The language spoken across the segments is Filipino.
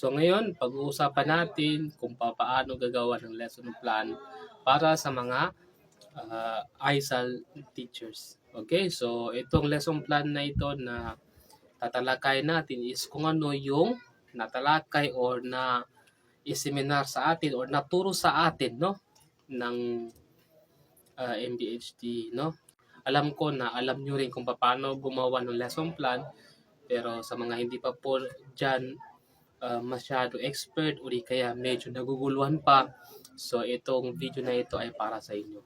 So ngayon, pag-uusapan natin kung paano gagawa ng lesson plan para sa mga ISAL teachers. Okay, so itong lesson plan na ito na tatalakay natin is kung ano yung natalakay or na iseminar sa atin or naturo sa atin, no, ng MBHD, no. Alam ko na alam nyo rin kung paano gumawa ng lesson plan, pero sa mga hindi pa po dyan masyado expert o di kaya medyo naguguluhan pa, so itong video na ito ay para sa inyo.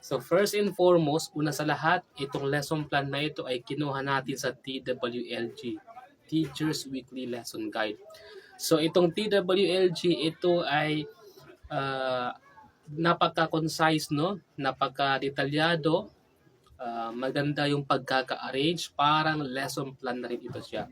So first and foremost, una sa lahat, itong lesson plan na ito ay kinuha natin sa TWLG, Teachers Weekly Lesson Guide. So itong TWLG, ito ay napaka-concise, no? Napaka-detalyado, maganda yung pagkaka-arrange, parang lesson plan na rin ito siya.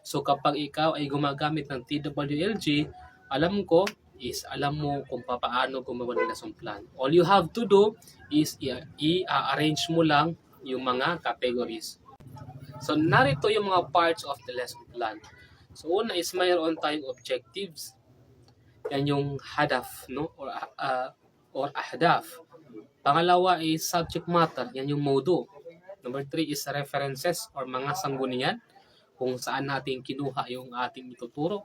So kapag ikaw ay gumagamit ng TWLG, alam ko is alam mo kung paano gumawa ng lesson plan. All you have to do is i-arrange mo lang yung mga categories. So narito yung mga parts of the lesson plan. So una is mayroon tayong objectives. Yan yung hadaf, no? Or ahdaf. Pangalawa is subject matter, yan yung modo. Number 3 is references or mga sanggunian kung saan natin kinuha yung ating ituturo.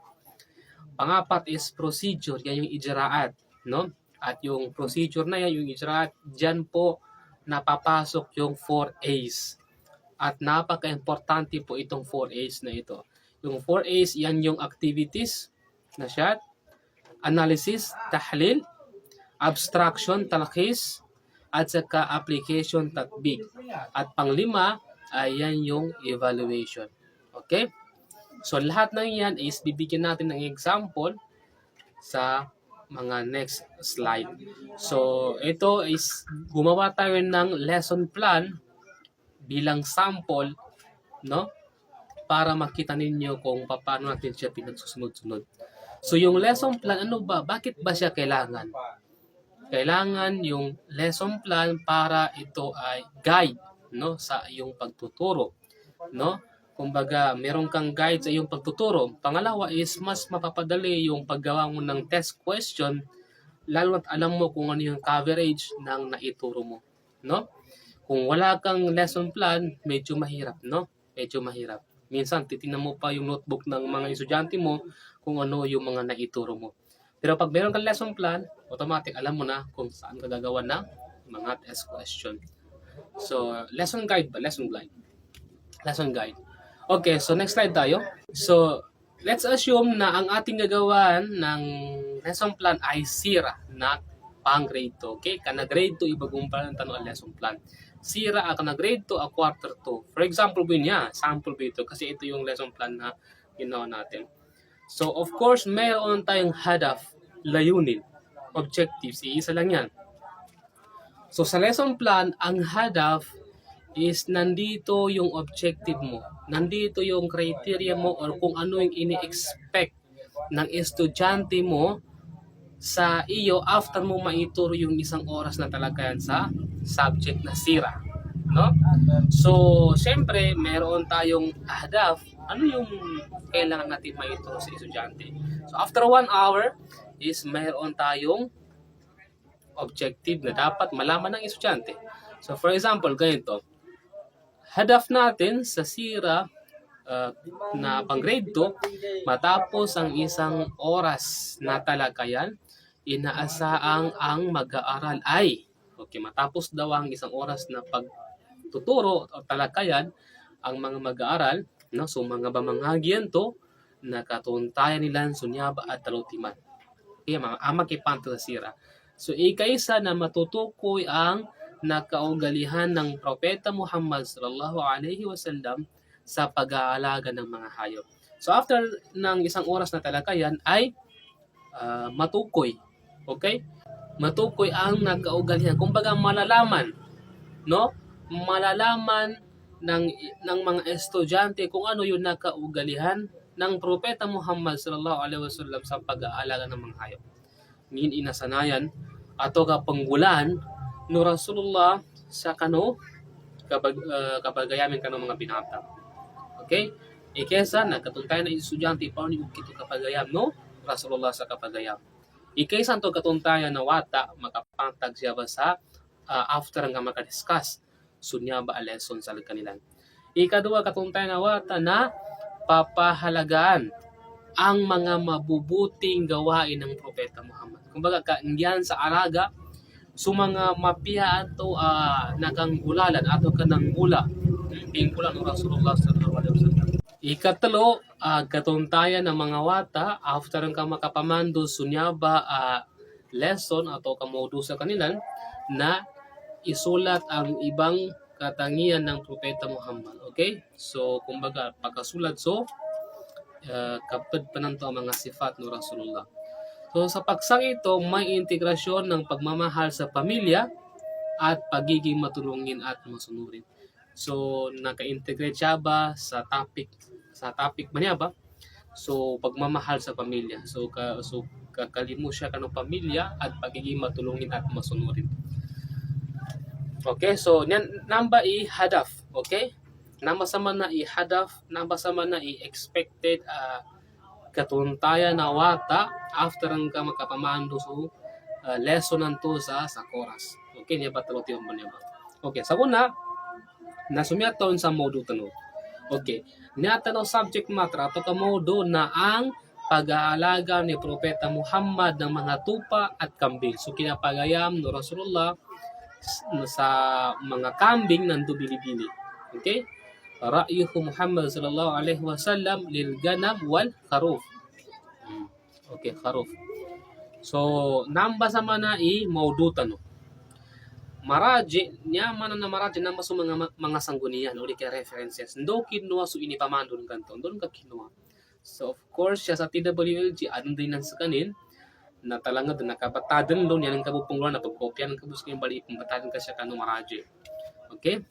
Pangapat is procedure, yan yung ijraat, no? At yung procedure na yan, yung ijraat, dyan po napapasok yung 4A's. At napaka-importante po itong 4A's na ito. Yung 4A's, yan yung activities, nasyat, analysis, tahlil, abstraction, talakis, at saka application, tatbik. At panglima, ayan yung evaluation. Okay? So lahat ng yan is bibigyan natin ng example sa mga next slide. So ito is gumawa tayo ng lesson plan bilang sample, no? Para makita ninyo kung paano natin siya pinagsusunod-sunod. So yung lesson plan, ano ba? Bakit ba siya kailangan? Kailangan yung lesson plan para ito ay guide, no, sa iyong pagtuturo, no? Kumbaga, meron kang guide sa iyong pagtuturo. Pangalawa is mas mapapadali yung paggawa mo ng test question, lalo at alam mo kung ano yung coverage ng naituro mo, no? Kung wala kang lesson plan, medyo mahirap, no? Medyo mahirap. Minsan titingnan mo pa yung notebook ng mga estudyante mo kung ano yung mga naituro mo. Pero pag meron kang lesson plan, automatic alam mo na kung saan ka gagawa ng mga test question. So, lesson guide ba? Lesson guide. Lesson guide. Okay, so next slide tayo. So, let's assume na ang ating gagawan ng lesson plan ay sira na pang grade 2. Okay? Kana grade 2, ibagumpara ng tanong ang lesson plan. Sira ako na grade 2 a quarter 2. For example, sample ito kasi ito yung lesson plan na ginawa natin. So, of course, mayroon tayong hadaf, layunin, objectives. Iisa lang yan. So, sa lesson plan, ang hadaf is nandito yung objective mo. Nandito yung criteria mo or kung ano yung ini-expect ng estudyante mo sa iyo after mo maituro yung isang oras na talakayan sa subject na sira. No? So, siyempre, meron tayong hadaf. Ano yung kailangan natin maituro sa estudyante? So, after 1 hour is mayroon tayong objective na dapat malaman ng estudyante. So, for example, ganito. Hadaf natin sa sira na pang grade 2, matapos ang isang oras na talakayan, inaasaang ang mag-aaral ay, okay, matapos daw ang isang oras na pagtuturo o talakayan, ang mga mag-aaral, no, so mga bamanghagian to, nakatuntayan nila sunyaba at talutiman. Okay, mga amakipanto sa sira. So, ikaisa na matutukoy ang nakaugalihan ng Propeta Muhammad sallallahu alaihi wasallam sa pag-aalaga ng mga hayop. So, after ng isang oras na talakayan ay matukoy. Okay? Matukoy ang nakaugalihan. Kumbaga malalaman, no? Malalaman ng mga estudyante kung ano yung nakaugalihan ng Propeta Muhammad sallallahu alaihi wasallam sa pag-aalaga ng mga hayop. Ngin inasanayan ato kapanggulan no Rasulullah sa kano kapagayamin kano mga binata. Okay? Kesa nagkatultayan na estudyante paano yung kito kapagayam, no? Rasulullah sa kapagayam. Ikay santo katuntayan na wata, makapantag siya ba sa after nga makadiscuss. Sunya ba a lesson sa kanilang. Ikadua katuntayan na wata na papahalagaan ang mga mabubuting gawain ng Propeta Muhammad. Kumbaga, kaingyan sa araga, so mga mapiyaan to nakanggulalan ato kanang mula. Pingkulan ng Rasulullah sallallahu alaihi wasallam. Ikatlo, katuntayan ng mga wata, after ang makapamando, sunyaba lesson ato kamodu sa kanilan, na isulat ang ibang katangian ng Propeta Muhammad. Okay? So, kumbaga, pagkasulat, so, kapag pananto ang mga sifat ng Rasulullah. So, sa paksang ito, may integrasyon ng pagmamahal sa pamilya at pagiging matulungin at masunurin. So, naka-integrate siya ba sa topic ba niya ba? So, pagmamahal sa pamilya. So, kakalimo siya kanong pamilya at pagiging matulungin at masunurin. Okay, so namba i-hadaf, okay? Namba sama na i-hadaf, namba sama na i-expected katuntayan na wata after ang makapamando so lesson nanto sa chorus. Okay, niya ba talo tiyo ba niya ba? Okay, sa una, nasumyaton sa modo tanong. Okay, niya tanong subject matter ato ka modo na ang pag-aalaga ni Propeta Muhammad ng mga tupa at kambing. So kinapagayam no Rasulullah sa mga kambing ng bili-bili. Okay? Ra'yuhu Muhammad sallallahu alaihi wasallam lil ganam wal kharuf. Okay, kharuf. So, namba sa mana maudutan no. Maraji, niya mana na maraji namba sa mga sanggunian o di kaya references. Ndo kinuha so ini pamandon kanto. Doon ka kinuha. So, of course, siya sa TWLG, anong din sa kanin, na talaga doon nakabatadan doon yan ang kabupungluan na pagkopya ng kabus kayong bali pambatadan ka siya kanong maraji. Okay?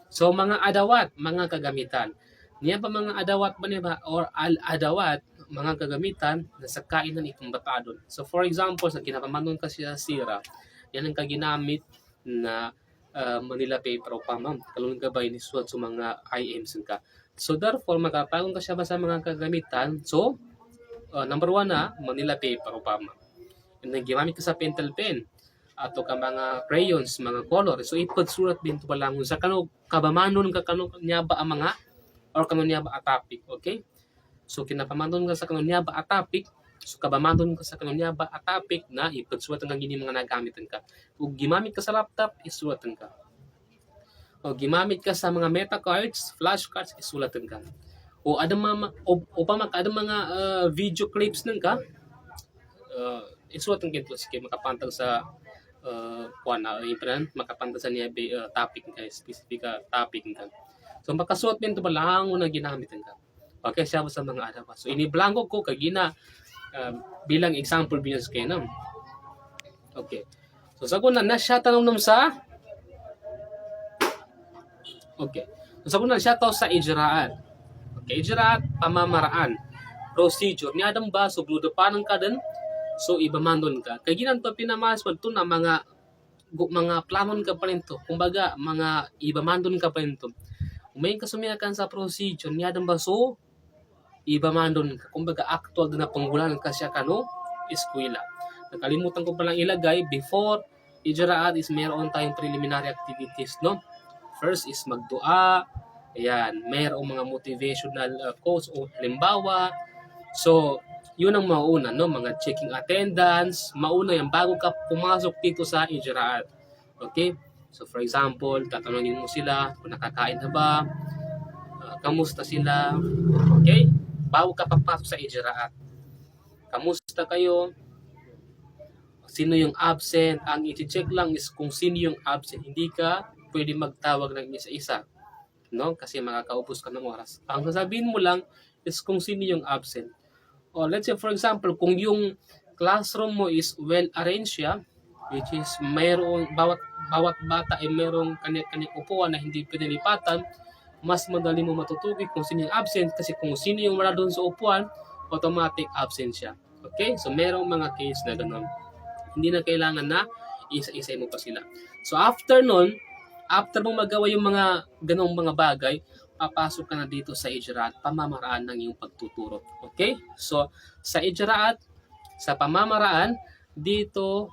So mga adawat, mga kagamitan. Niya ba mga adawat ba niya ba or al-adawat, mga kagamitan na sa kainan ipambatadon. So for example, sa kinapamanon ka siya sira, yan ang kaginamit na Manila paper o pamam. Kalungan ka ba inisuat sa mga IMs ka. So therefore, makapagong ka siya ba sa mga kagamitan. So, number one na, Manila paper o pamam. And then, gimamit ka sa pentel pen ato ka mga crayons, mga color. So, ipagsurat din ito palang sa kano, kabamanon ka kano niya ba ang mga or kano niya ba a topic. Okay? So, kinapamanon ka sa kano niya ba a topic. So, kabamanon ka sa kano niya ba a topic na ipagsuratan ka gini mga nagamitan ka. Kung gimamit ka sa laptop, isuratan ka. O gimamit ka sa mga meta cards, flashcards, isulatan ka. O ada mga video clips nang ka, isulat ang kintos kay makapantag sa makapantag sa niya topic ka, specific topic ka. So makasuot din to balang na ginamit ka. Okay, siya sa mga adapa. So ini-blanko ko kagina bilang example binas kay nam. Okay. So saguna na siya tanong sa okay. So saguna siya to sa ijraat. Okay, ijraat pamamaraan. Procedure ni adam ba so bludapanan ka din. So, ibamandon ka. Kaya ginanto, pinamas mo ito na mga planon ka pa rin to. Kumbaga, mga ibamandon ka pa rin to. Kung may kasumiyakan sa procedure, niya ba so, ibamandon ka. Kumbaga, actual na panggulan ka siya kano, eskwela. Nakalimutan ko palang ilagay, before ijraat is meron tayong preliminary activities, no? First is magdua, ayan, mayroong mga motivational quotes o halimbawa. So, yun ang mauna, no? Mga checking attendance, mauna yan bago ka pumasok dito sa ijraat. Okay? So for example, tatanungin mo sila kung nakakain na ba, kamusta sila, okay? Bago ka papasok sa ijraat. Kamusta kayo? Sino yung absent? Ang i-check lang is kung sino yung absent. Hindi ka pwede magtawag ng isa-isa, no? Kasi makakaubos ka ng oras. Ang sasabihin mo lang is kung sino yung absent. O let's say for example, kung yung classroom mo is well arranged siya, which is mayroong bawat bata ay mayroong kanya-kanyang upuan na hindi pinalipatan, mas madali mo matutukoy kung sino yung absent kasi kung sino yung wala doon sa upuan, automatic absent siya. Okay? So mayroong mga case na gano'n. Hindi na kailangan na isa-isa mo pa sila. So after nun, after mo magawa yung mga ganong mga bagay, papasok ka na dito sa ijraat, pamamaraan ng iyong pagtuturo. Okay? So, sa ijraat, Sa pamamaraan, dito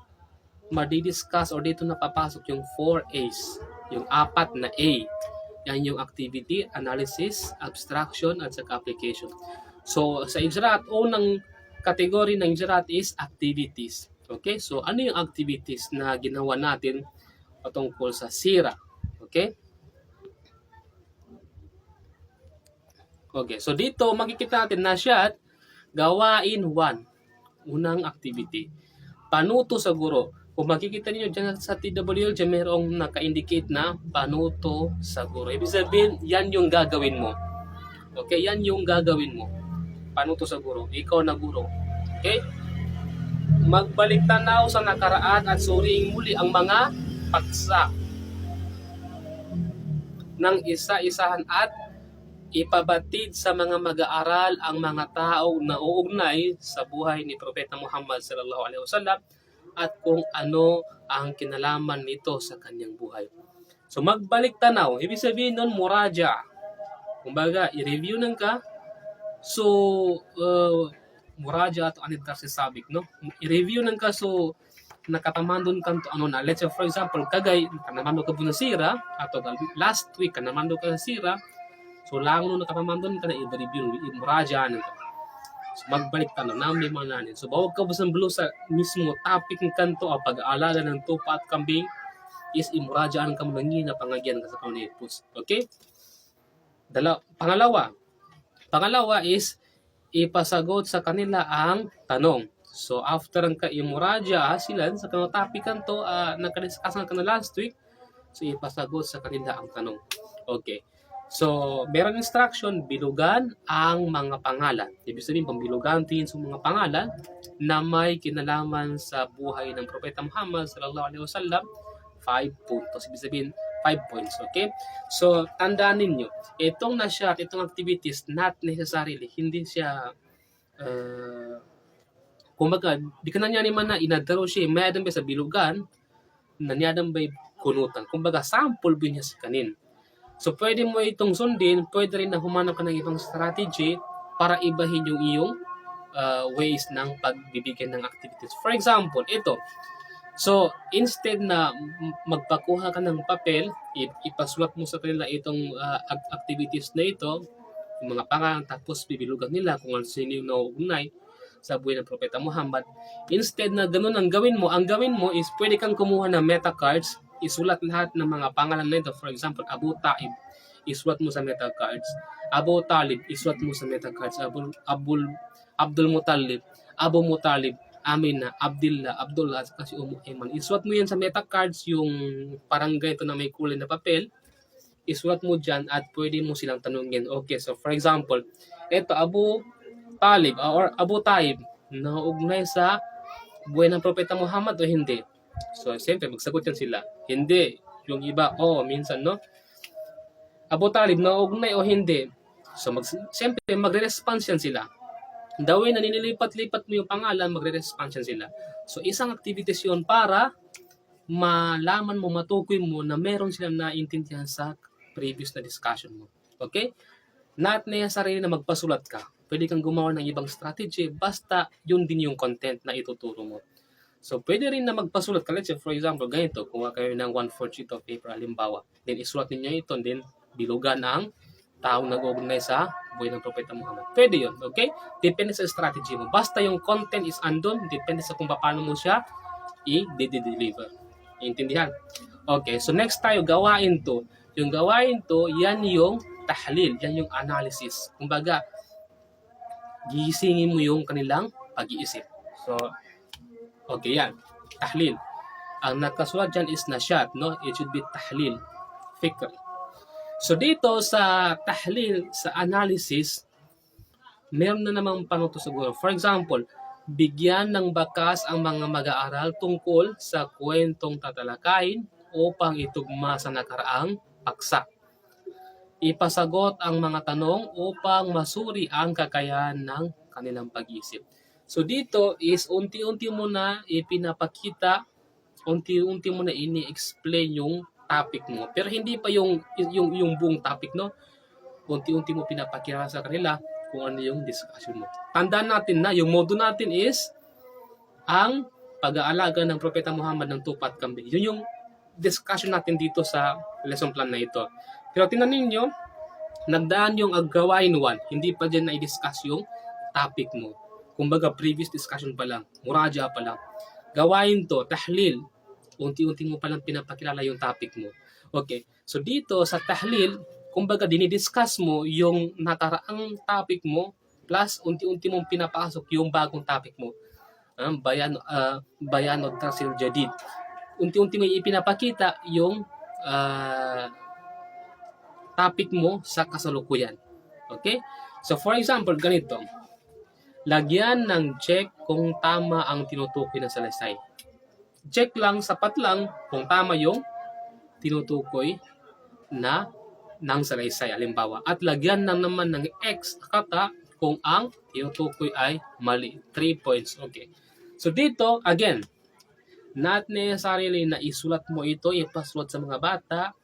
madidiscuss or dito napapasok yung 4 A's. Yung 4 na A. Yan yung activity, analysis, abstraction, at saka application. So, sa Injerat, unang category ng Injerat is activities. Okay? So, ano yung activities na ginawa natin patungkol sa sira? Okay? Okay. So, dito makikita natin na siya gawain 1. Unang activity. Panuto sa guro. Kung makikita niyo dyan sa TWL, dyan mayroong naka-indicate na panuto sa guro. Ibig sabihin, yan yung gagawin mo. Okay, yan yung gagawin mo. Panuto sa guro. Ikaw na guro. Okay? Magbalik tanaw sa nakaraan at suriing muli ang mga paksa ng isa-isahan at ipabatid sa mga mag-aaral ang mga tao na uugnay sa buhay ni Propeta Muhammad sallallahu alaihi wasallam at kung ano ang kinalaman nito sa kanyang buhay. So magbalik tanaw, ibig sabihin nun muraja. Kumbaga, i-review nang ka. So muraja at anid kasi sabik, no? I-review nang ka so nakatamandon kan to ano na. Let's say for example, kagay kanamando ka po na sira ato last week kanamando ka na sira. So lang no nakapamandon ka na i-review, i-muraja nang ka. So, magbalik ka na namin mga nanin. So, bawag ka basang blue sa mismo topic ng kanto ang pag-aalaga ng tupa at kambing is imurajaan ka mo langin na pangagyan ka sa kaunipos. Okay? Pangalawa is ipasagot sa kanila ang tanong. So, after ang ka-imuraja sila sa kanong topic kanto nakadiscuss ka na last week, so ipasagot sa kanila ang tanong. Okay. So, meron instruction, bilugan ang mga pangalan. Ibig sabihin, pambilugan din sa mga pangalan na may kinalaman sa buhay ng Propeta Muhammad sallallahu alaihi wasallam. 5 puntos. Ibig sabihin, 5 points. Okay? So, tandaan ninyo, itong nasyat, itong activities, not necessarily, hindi siya, kumbaga, di ka na niya naman na inadaro siya, may adam ba sa bilugan, na niya adam ba kunutan. Kumbaga, sample ba niya sa kanin. So, pwede mo itong sundin, pwede rin na humanap ka ng ibang strategy para ibahin yung iyong ways ng pagbibigyan ng activities. For example, ito. So, instead na magpakuha ka ng papel, ipasulat mo sa kanila itong activities na ito, yung mga pangalan, tapos bibilugan nila kung ano sino yung nauugnay sa buhay ng Propeta Muhammad. Instead na ganun ang gawin mo is pwede kang kumuha ng meta cards, isulat lahat ng mga pangalan nito. For example, Abu Taib, isulat mo sa meta cards. Abu Talib, isulat mo sa meta cards. Abdul Muttalib, Abu Muttalib, Amina, Abdullah, kasi Iman. Isulat mo yan sa meta cards, yung parang ganito na may kulay na papel. Isulat mo dyan at pwede mo silang tanungin. Okay, so for example, ito Abu Talib or Abu Taib, nauugnay sa buhay ng Propeta Muhammad o hindi? So, siyempre, magsagot yan sila. Hindi. Yung iba, minsan, no? Abu Talib, nauugnay o hindi? So, siyempre, magre-response yan sila. The way na ninilipat-lipat mo yung pangalan, magre-response yan sila. So, isang activities yun para malaman mo, matukoy mo na meron silang naintindihan sa previous na discussion mo. Okay? Not necessary na magpasulat ka. Pwede kang gumawa ng ibang strategy, basta yun din yung content na ituturo mo. So, pwede rin na magpasulat ka. Let's say, for example, ganito, kuha kayo ng 1/4 sheet of paper, halimbawa. Then, isulat ninyo ito, then bilugan ang taong nag-uugnay sa buhay ng Propeta Muhammad. Pwede yun, okay? Depende sa strategy mo. Basta yung content is andun, depende sa kung paano mo siya i-deliver. Intindihan? Okay, so next tayo, gawain to. Yung gawain to, yan yung tahlil, yan yung analysis. Kumbaga, gisingin mo yung kanilang pag-iisip. So, okay yan. Tahlil. Ang nakasulat dyan is nasyat, no? It should be tahlil. Fikr. So dito sa tahlil, sa analysis, meron na namang panuto siguro. For example, bigyan ng bakas ang mga mag-aaral tungkol sa kwentong tatalakayin upang itugma sa nakaraang paksa. Ipasagot ang mga tanong upang masuri ang kakayahan ng kanilang pag-isip. So dito is unti-unti mo na ipinapakita, unti-unti mo na ini-explain yung topic mo. Pero hindi pa yung buong topic, no? Unti-unti mo pinapakita sa kanila kung ano yung discussion mo. Tandaan natin na yung modo natin is ang pag-aalaga ng Propeta Muhammad ng tupa at kambing. Yun yung discussion natin dito sa lesson plan na ito. Pero tingnan ninyo, nagdaan yung gawain 1, hindi pa dyan na-discuss yung topic mo. Kumbaga, previous discussion pa lang, muraja pa lang. Gawain to, tahlil, unti-unti mo palang pinapakilala yung topic mo. Okay, so dito sa tahlil, kumbaga dinidiscuss mo yung nakaraang topic mo plus unti-unti mong pinapasok yung bagong topic mo. Bayan o Tasil Jadid. Unti-unti mo ipinapakita yung topic mo sa kasalukuyan. Okay? So for example, ganito. Lagyan ng check kung tama ang tinutukoy ng salaysay. Check lang, sapat lang kung tama yung tinutukoy na ng salaysay, halimbawa. At lagyan lang naman ng X kata kung ang tinutukoy ay mali. 3 points. Okay. So dito, again, not necessarily na isulat mo ito, ipasulat sa mga bata,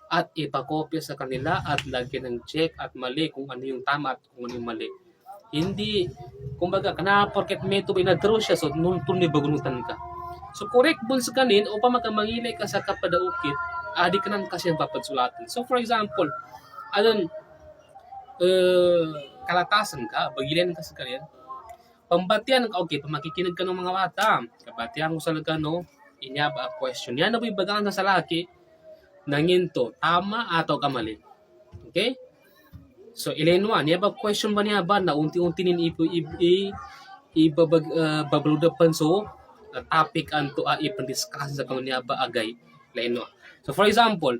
at ipakopya sa kanila at lagyan ng check at mali kung ano yung tama at kung ano yung mali. Hindi, kumbaga, kana porket may ito binadro siya, so nun ni bagunutan ka. So correct buns kanin, upang makamangilay ka sa kapadaukit, adi ka nan kasi ang papadsulatan. So for example, kalatasan ka, bagilan ka sa kanila, pambatian ka, okay, pamakikinig ka ng mga bata, kabatian mo sa lagano, inyaba question. Yan na ba ibagaan sa laki, nanginto, tama ato ka mali. Okay? So, ilenwa, niya ba question ba niya ba na unti-unti nin ibabagludapan so topic anto ipandiscuss sa kung niya ba agay. Ilenwa. So, for example,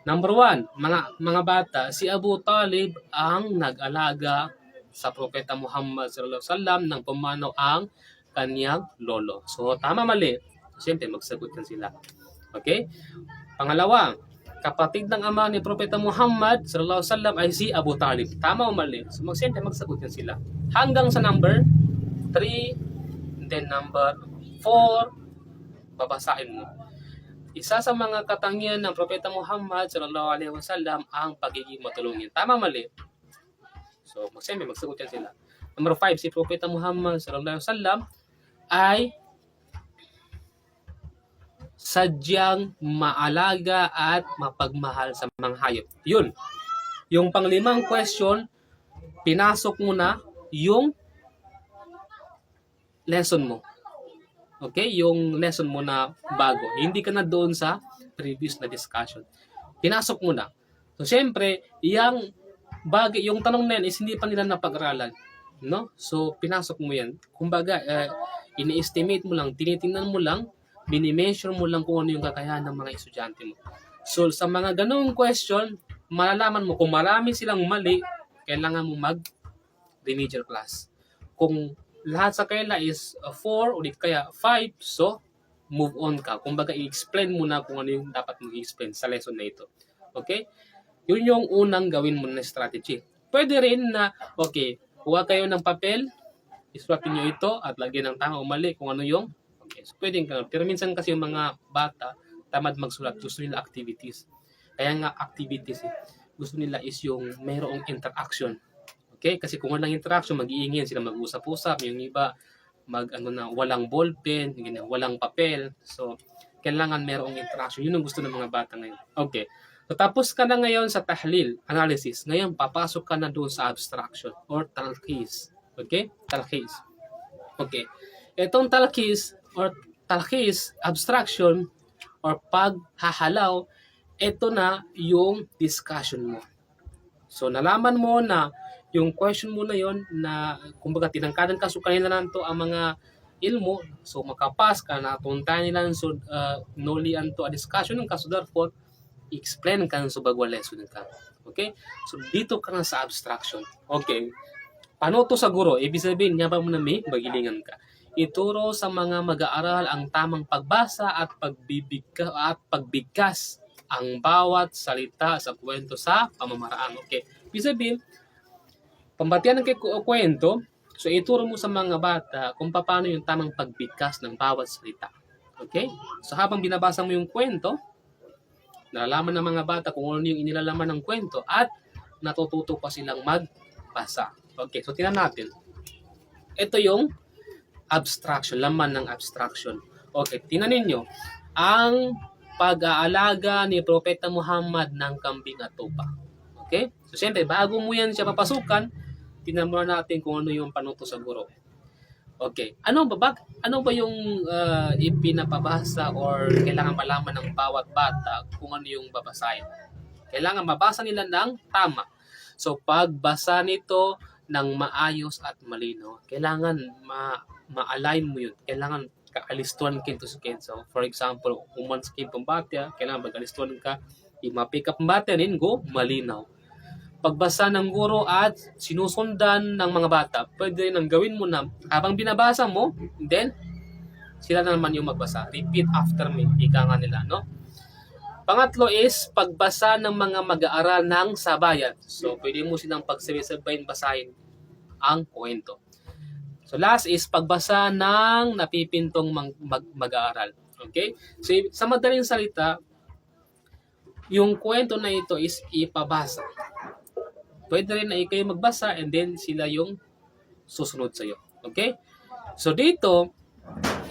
number 1, mga bata, si Abu Talib ang nag-alaga sa Propeta Muhammad sallallahu alaihi wasallam ng pumanaw ang kanyang lolo. So, tama mali. Siyempre, magsagot yan sila. Okay? Pangalawa, kapatid ng ama ni Propeta Muhammad sallallahu alaihi wasallam ay si Abu Talib. Tama o mali? So siyempre magsagot yan sila. Hanggang sa number 3, then number 4, babasahin mo. Isa sa mga katangian ng Propeta Muhammad sallallahu alaihi wasallam ang pagiging matulungin. Tama o mali? So siyempre magsagot yan sila. Number 5, si Propeta Muhammad sallallahu alaihi wasallam ay sadyang maalaga at mapagmahal sa mga hayop. Yun. Yung panglimang question, pinasok mo na yung lesson mo. Okay? Yung lesson mo na bago. Hindi ka na doon sa previous na discussion. Pinasok mo na. So, syempre, yung tanong na yan is hindi pa nila napag-aralan. No? So, pinasok mo yan. Kumbaga, ini-estimate mo lang, tinitingnan mo lang, binimeasure mo lang kung ano yung kakayahan ng mga estudyante mo. So, sa mga ganung question, malalaman mo kung marami silang mali, kailangan mo mag-remedial class. Kung lahat sa kaila is 4 o di kaya 5, so move on ka. Kumbaga, i-explain mo na kung ano yung dapat mong i-explain sa lesson na ito. Okay? Yun yung unang gawin mo na strategy. Pwede rin na, okay, kuha kayo ng papel, isulat nyo ito at lagyan ng tama o mali kung ano yung okay. So, pwedeng ka. Pero minsan kasi yung mga bata, tamad magsulat, gusto nila activities. Kaya nga activities, gusto nila is yung mayroong interaction. Okay? Kasi kung walang interaction, mag-iingin sila, mag-usap-usap. Yung iba, walang ballpen, walang papel. So, kailangan mayroong interaction. Yun ang gusto ng mga bata ngayon. Okay. So, tapos ka na ngayon sa tahlil, analysis. Ngayon, papasok ka na doon sa abstraction or talkhis. Okay? Talkhis. Okay. Itong talkhis or talkhis, abstraction, or paghahalaw, ito na yung discussion mo. So, nalaman mo na yung question mo na yon na, kumbaga, tinangkadan ka, so kanila na ito ang mga ilmo, so makapas ka na, tuntahan nila so, nolian to a discussion ng kaso, therefore, explain ka so bagwa lesson ka. Okay? So, dito ka na sa abstraction. Okay. Paano to sa guro? Ibig sabihin, niya ba mo na may magilingan ka? Ituro sa mga mag-aaral ang tamang pagbasa at pagbigkas ang bawat salita sa kwento sa pamamaraan. Okay. Ibig sabihin, pambatian ng kwento, so ituro mo sa mga bata kung paano yung tamang pagbigkas ng bawat salita. Okay? So habang binabasa mo yung kwento, nalalaman ng mga bata kung ano yung inilalaman ng kwento at natututo pa silang magbasa. Okay, so tingnan natin. Ito yung abstraction, laman ng abstraction. Okay, tingnan ninyo. Ang pag-aalaga ni Propeta Muhammad ng kambing at tupa. Okay? So, siyempre, bago mo yan siya papasukan, tingnan muna natin kung ano yung panuto sa guro. Okay. Ano ba yung ipinapabasa or kailangan malaman ng bawat bata kung ano yung babasahin? Kailangan mabasa nila ng tama. So, pagbasa nito ng maayos at malino, kailangan ma-align mo yun. Kailangan kaalistuan kinto sa So, for example, uman sa pambatya, kailangan mag-alistuan ka, i-pick up pambatya go, malinaw. Pagbasa ng guro at sinusundan ng mga bata, pwede rin ang gawin mo na habang binabasa mo, then sila na naman yung magbasa. Repeat after me, ika nga nila, no? Pangatlo is pagbasa ng mga mag-aaral ng sabayan. So, pwede mo silang pagsabay-sabayin basahin ang kwento. So, last is pagbasa ng napipintong mag-aaral. Okay? So, sa madaling salita, yung kwento na ito is ipabasa. Pwede rin na kayo magbasa and then sila yung susunod sa'yo. Okay? So, dito,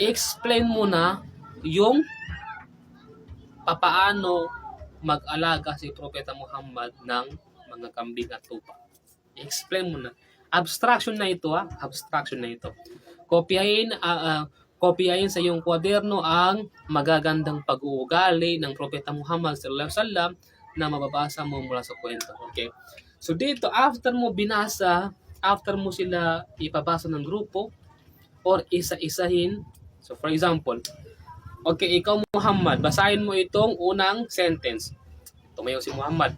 explain mo na yung papaano mag-alaga si Propeta Muhammad ng mga kambing at tupa. Explain mo na. Abstraction na ito, abstraction na ito. Kopyahin sa iyong kwaderno ang magagandang pag-uugali ng Propeta Muhammad sallallahu alaihi wasallam na mababasa mo mula sa kwento. Okay? So dito, after mo sila ipabasa ng grupo or isa-isahin. So for example, okay, ikaw Muhammad, basahin mo itong unang sentence. Tumayo si Muhammad.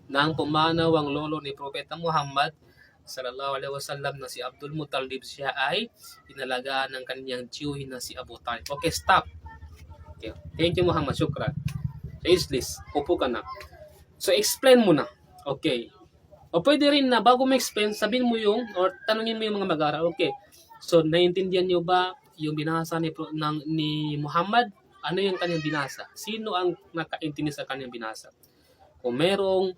Nang pumanaw ang lolo ni Propeta Muhammad sallallahu alaihi wasallam na si Abdul Muttalib, siya ay inalagaan ng kanyang tiyuhin na si Abu Talib. Okay, stop. Okay. Thank you Muhammad, syukran. So, Islis, upo ka na. So, explain mo na. Okay. O pwede rin na bago mo explain, sabihin mo yung, or tanungin mo yung mga mag-aaral. Okay. So, naiintindihan niyo ba yung binasa ni Muhammad? Ano yung kanyang binasa? Sino ang nakaintindi sa kanyang binasa? Kung merong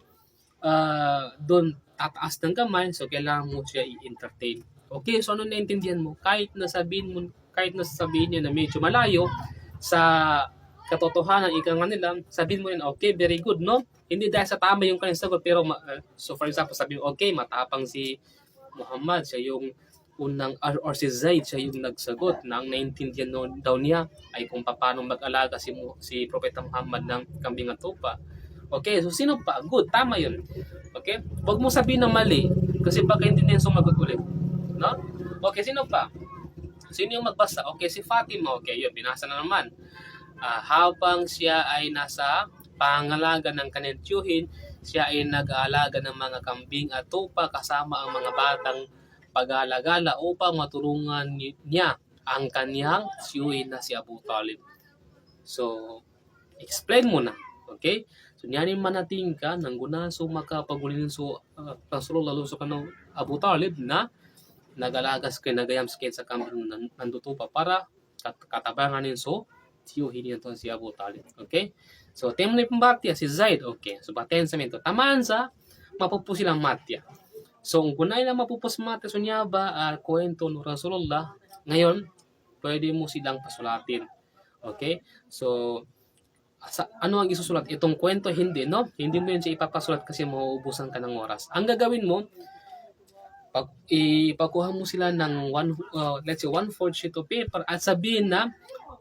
doon tataas ng kamay, so kailangan mo siya i-entertain. Okay, so ano naintindihan mo? Kahit na sabihin niya na medyo malayo sa katotohanan, ika nga nila, sabihin mo rin, okay, very good, no? Hindi dahil sa tama yung kanyang sagot, pero so for example, sabihin mo, okay, matapang si Muhammad, siya yung unang, or si Zaid, siya yung nagsagot na ang naintindihan daw niya ay kung paano mag-alaga si Propeta Muhammad ng kambing at tupa. Okay, so sino pa? Good, tama yun. Okay? Huwag mo sabihin na mali kasi baka hindi na yung sumagot ulit. No? Okay, sino pa? Sino yung magbasa? Okay, si Fatima. Okay, yun, binasa na naman. Habang siya ay nasa pangalaga ng kanyang tiyuhin, siya ay nag-aalaga ng mga kambing at tupa kasama ang mga batang pag-alagala upang matulungan niya ang kanyang tiyuhin na si Abu Talib. So, explain mo na. Okay? So, niyanin manating ka nang gunaso makapagulinin so Rasulullah so kanang Abu Talib na nagalagas kay nagayam sa kambing nandutupa para katabanganin so tiyuhin niya to si Abu Talib. Okay? So, tema ni pambatya si Zaid. Okay. So, batayan sa minto. Tamaan sa mapupus silang matya. So, kung kunay na mapupus matya so niya ba kwento ng Rasulullah, ngayon, pwede mo silang pasulatin. Okay? So, ano ang isusulat? Itong kwento, hindi, no? Hindi mo yun siya ipapasulat kasi mauubusan ka ng oras. Ang gagawin mo, ipakuha mo sila ng let's say 1/4 sheet of paper at sabihin na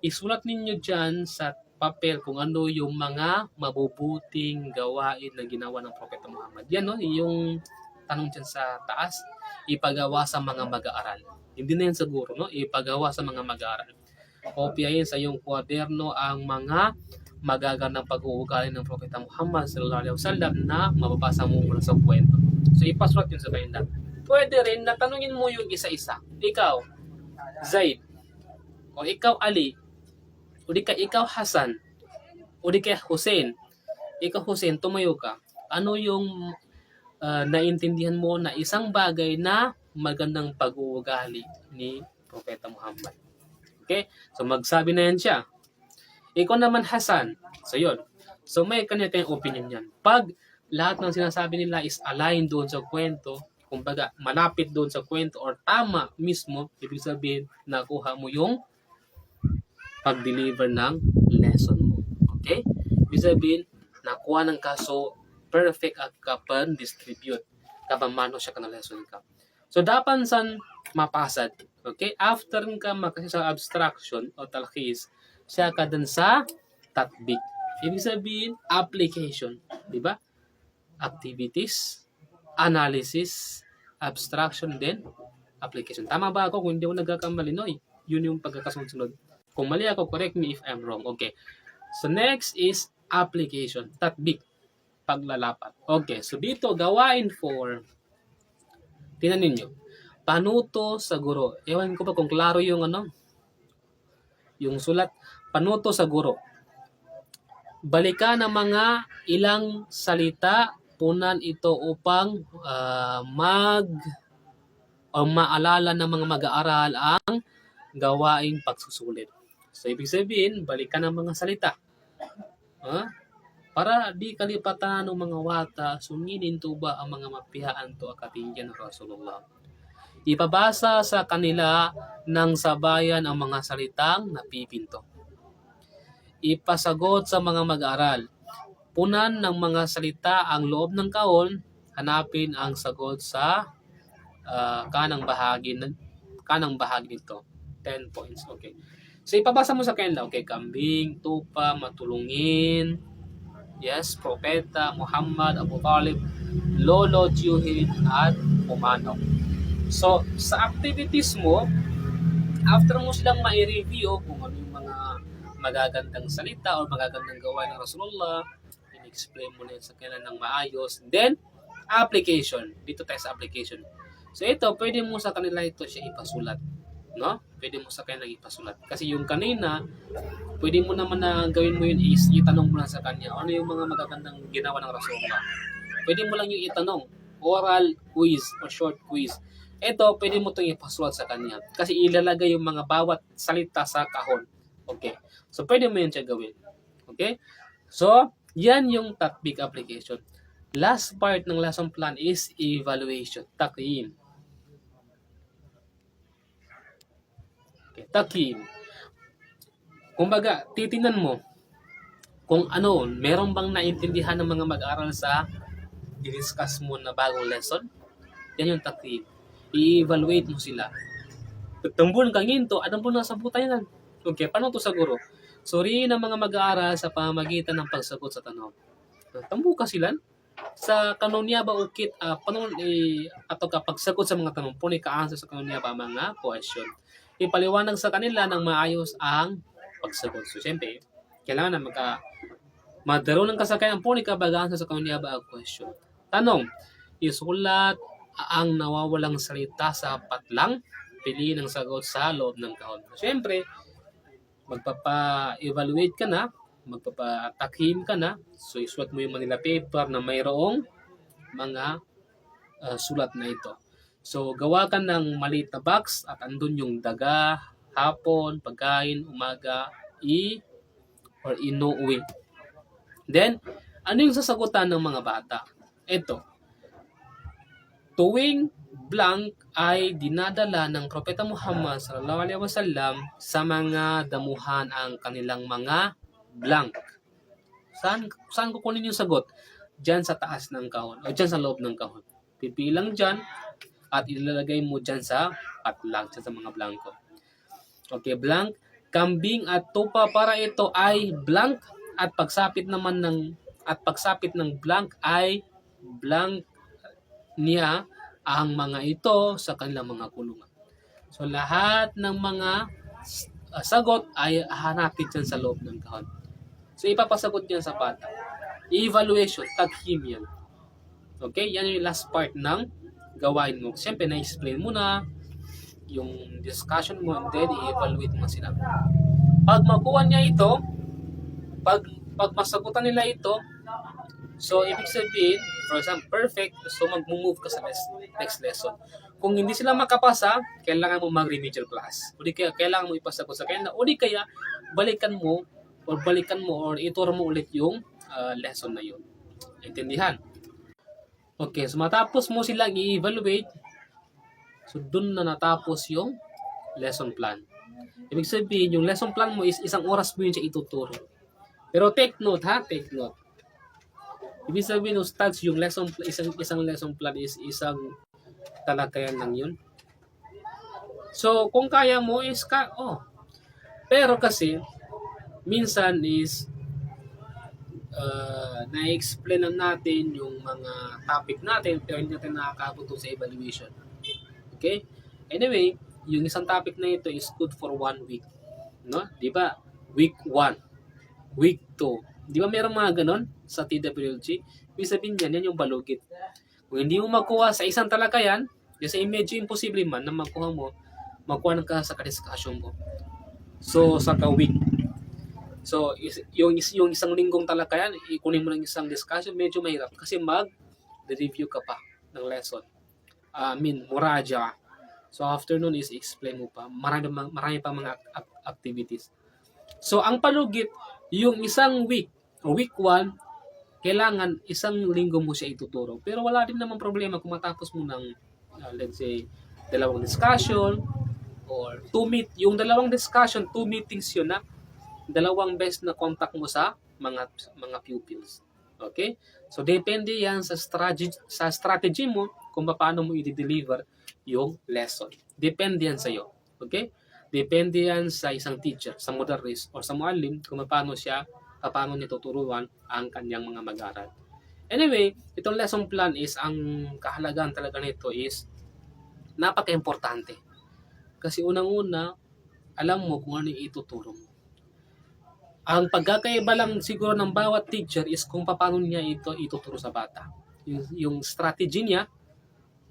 isulat ninyo dyan sa papel kung ano yung mga mabubuting gawain na ginawa ng Propeta Muhammad. Yan, no? Yung tanong dyan sa taas, ipagawa sa mga mag-aaral. Hindi na yan siguro, no? Ipagawa sa mga mag-aaral. Kopyahin sa iyong kwaderno ang mga magagandang pag-uugali ng Propeta Muhammad sallallahu alaihi wasallam na mababasa mo mula sa kwento. So, ipasulat yun sa kanila. Pwede rin na tanungin mo yung isa-isa. Ikaw, Zaid, o ikaw Ali, o di ka ikaw Hasan, o di ka Hussein. Ikaw Hussein, tumayo ka. Ano yung naintindihan mo na isang bagay na magandang pag-uugali ni Propeta Muhammad? Okay? So, magsabi na yan siya. Ikaw naman Hasan. So, yun. So, may kanya-kanyang opinion yan. Pag lahat ng sinasabi nila is aligned doon sa kwento, kumbaga, malapit doon sa kwento or tama mismo, ibig sabihin, nakuha mo yung pag-deliver ng lesson mo. Okay? Ibig sabihin, nakuha ng kaso, perfect at kapan distribute. Kapamano siya ka na lesson ka. So, dapat san mapasad. Okay? After ka makasi sa abstraction o talkis, siya ka dun sa tatbik. Ibig sabihin, application. Diba? Activities, analysis, abstraction, then application. Tama ba ako? Kung hindi ako nagkakamali, no? Yun yung pagkakasunod. Kung mali ako, correct me if I'm wrong. Okay. So, next is application. Tatbik. Paglalapat. Okay. So, dito, gawain for, tinan ninyo, panuto sa guro. Ewan ko pa kung klaro yung yung sulat. Panuto sa guro. Balikan ng mga ilang salita, punan ito upang maalala ng mga mag-aaral ang gawaing pagsusulit. So, ibig sabihin, balikan ng mga salita. Para di kalipatan ng mga wata, sunginin to ba ang mga mapihaan to akatingyan ng Rasulullah. Ipabasa sa kanila ng sabayan ang mga salitang napipinto. Ipasagot sa mga mag-aaral. Punan ng mga salita ang loob ng kahon, hanapin ang sagot sa kanang bahagi nito. 10 points. Okay. So, ipabasa mo sa kanila. Okay, kambing, tupa, matulungin, yes, propeta, Muhammad, Abu Talib, lolo, tiyuhin, at pumanaw. So, sa activities mo, after mo silang ma-review kung ano yung mga magagandang salita o magagandang gawain ng Rasulullah, in-explain mo na sa kanila ng maayos. Then, application. Dito tayo sa application. So, ito, pwede mo sa kanila ito siya ipasulat. No? Pwede mo sa kanila ipasulat. Kasi yung kanina, pwede mo naman na gawin mo yun is itanong mo lang sa kanya ano yung mga magagandang ginawa ng Rasulullah. Pwede mo lang yung itanong. Oral quiz o short quiz. Ito, pwede mo itong ipasulat sa kanya. Kasi ilalagay yung mga bawat salita sa kahon. Okay. So, pwede mo yun siya gawin. Okay? So, yan yung tatbik application. Last part ng lesson plan is evaluation. Takim. Okay, takim. Kumbaga, titingnan mo kung meron bang naintindihan ng mga mag-aaral sa i-discuss mo na bagong lesson. Yan yung takim. I-evaluate mo sila. Tumbon kang ginto, anong po nasa buta yan? Okay, paano to sa guro? Suriin ang mga mag-aaral sa pamagitan ng pagsagot sa tanong. Tambo ka sila sa kanunya ba ukit ato kapag sagot sa mga tanong puni ka-answer sa kanunya ba mga question. Ipaliwanag sa kanila ng maayos ang pagsagot. So, siyempre, kailangan na madaro ng kasakayan puni ka bag-answer sa kanunya ba ang question. Tanong, isulat ang nawawalang salita sa patlang, piliin ang sagot sa loob ng kahon. So, siyempre, magpapa-evaluate ka na, magpapatakhim ka na, so isulat mo yung Manila paper na mayroong mga sulat na ito. So, gawa ka ng maliit na box at andun yung daga, hapon, pagkain, umaga, or inuwi. Then, ano yung sasagutan ng mga bata? Ito. Tuwing blank ay dinadala ng Propeta Muhammad sallallahu alaihi wasallam sa mga damuhan ang kanilang mga blank. Saan kukunin yung sagot? Diyan sa taas ng kahon o diyan sa loob ng kahon. Pipilang diyan at ilalagay mo diyan sa patlang, diyan sa mga blanco. Okay, blank. Kambing at tupa para ito ay blank at pagsapit ng blank ay blank niya ang mga ito sa kanilang mga kulungan. So, lahat ng mga sagot ay hanapin dyan sa loob ng kahon. So, ipapasagot yan sa bata. Evaluation, takhim yan. Okay? Yan yung last part ng gawain mo. Siyempre, na-explain mo na yung discussion mo and then i-evaluate mo sila. Pag makuha niya ito, pag masagutan nila ito, so, ibig sabihin, for example, perfect, so mag-move ka sa next lesson. Kung hindi sila makapasa, kailangan mo mag-remedial class. O di kaya, kailangan mo ipasagot sa kanila. O di kaya, balikan mo or ituro mo ulit yung lesson na yun. Intindihan? Okay, so matapos mo silang i-evaluate, so dun na natapos yung lesson plan. Ibig sabihin, yung lesson plan mo is isang oras mo yun siya ituturo. Pero take note ha, take note. Ibig sabihin, ustads, yung isang lesson plan is isang talakayan lang yun. So, kung kaya mo is Pero kasi, minsan is na-explain lang natin yung mga topic natin pero hindi natin nakakaabot sa evaluation. Okay? Anyway, yung isang topic na ito is good for 1 week. No? Di ba? Week 1, week 2. Di ba meron mga ganon sa TWLG? Ibig sabihin yan yung balugit. Kung hindi mo makuha sa isang talakayan, kasi medyo imposible man na makuha ka sa ka-discussion mo. So, sa ka-week. So, yung isang linggong talakayan, ikunin mo ng isang discussion, medyo mahirap kasi mag-review ka pa ng lesson. Muraja. So, after nun is explain mo pa. Marami pa mga activities. So, ang palugit, yung isang week 1, kailangan isang linggo mo siya ituturo. Pero wala din naman problema kung matapos mo ng, let's say, 2 discussion or 2 yung 2 discussion, 2 meetings yun na 2 beses na contact mo sa mga pupils. Okay? So, depende yan sa strategy mo kung paano mo i-deliver yung lesson. Depende yan sa'yo. Okay? Depende yan sa isang teacher, sa moderate or sa muallim kung paano niya tuturuan ang kanyang mga mag-aaral. Anyway, itong lesson plan is, ang kahalagaan talaga nito is napaka-importante. Kasi unang-una, alam mo kung ano yung ituturo mo. Ang pagkakaiba lang siguro ng bawat teacher is kung paano niya ito ituturo sa bata. Yung strategy niya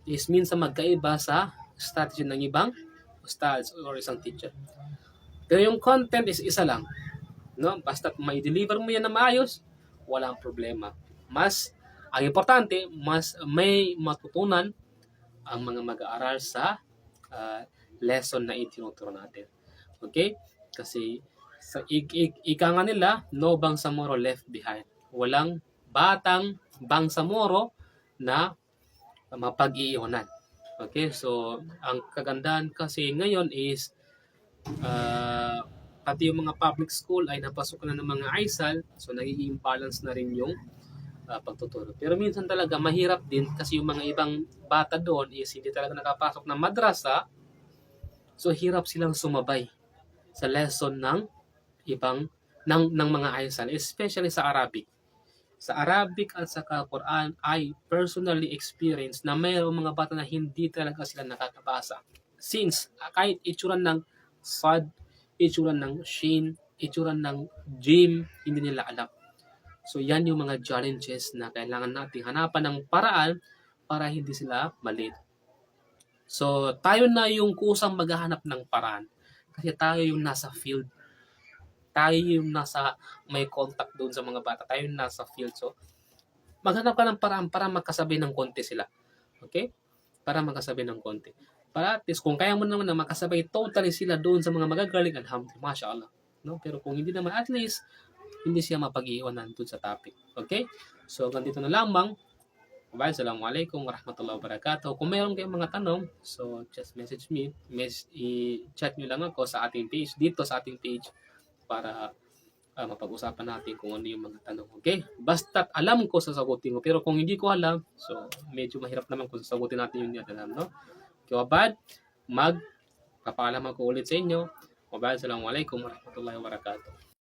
is minsan magkaiba sa strategy ng ibang ustads or isang teacher. Pero yung content is isa lang. No? Basta mai-deliver mo yan na maayos, walang problema. Ang importante, mas may matutunan ang mga mag-aaral sa lesson na itinuturo natin. Okay? Kasi sa ika nga nila, no bangsamoro left behind. Walang batang bangsamoro na mapag-iiwanan. Okay, so ang kagandahan kasi ngayon is pati yung mga public school ay napasok na ng mga ISAL, so nagiging balance na rin yung pagtuturo. Pero minsan talaga mahirap din kasi yung mga ibang bata doon is hindi talaga nakapasok ng madrasa, so hirap silang sumabay sa lesson ng mga ISAL, especially sa Arabic. Sa Arabic at sa Quran, I personally experienced na mayroong mga bata na hindi talaga sila nakakabasa. Since kahit itsura ng Sad, itsura ng Shin, itsura ng Jim, hindi nila alam. So yan yung mga challenges na kailangan nating hanapan ng paraan para hindi sila malito. So tayo na yung kusang maghahanap ng paraan kasi tayo yung nasa field. Tayo yung nasa may contact doon sa mga bata. Tayo yung nasa field. So, maghanap ka ng paraan para makasabay ng konti sila. Okay? Para makasabay ng konti. Para at least, kung kaya mo naman na makasabay totally sila doon sa mga magagaling, alhamdulillah, mashallah. No? Pero kung hindi naman, at least, hindi siya mapag-iwanan doon sa topic. Okay? So, ganito na lamang. Bye. Assalamualaikum warahmatullahi wabarakatuh. Kung mayroon kayong mga tanong, so just message me. I-chat nyo lang ako sa ating page, dito sa ating page, para mapag-usapan natin kung ano yung mga tanong. Okay? Basta't alam ko, sasagutin ko. Pero kung hindi ko alam, so medyo mahirap naman kung sasagutin natin yung hindi alam, no? Okay, wabad, magpapaalam ako ulit sa inyo. Wabad, assalamualaikum warahmatullahi wabarakatuh.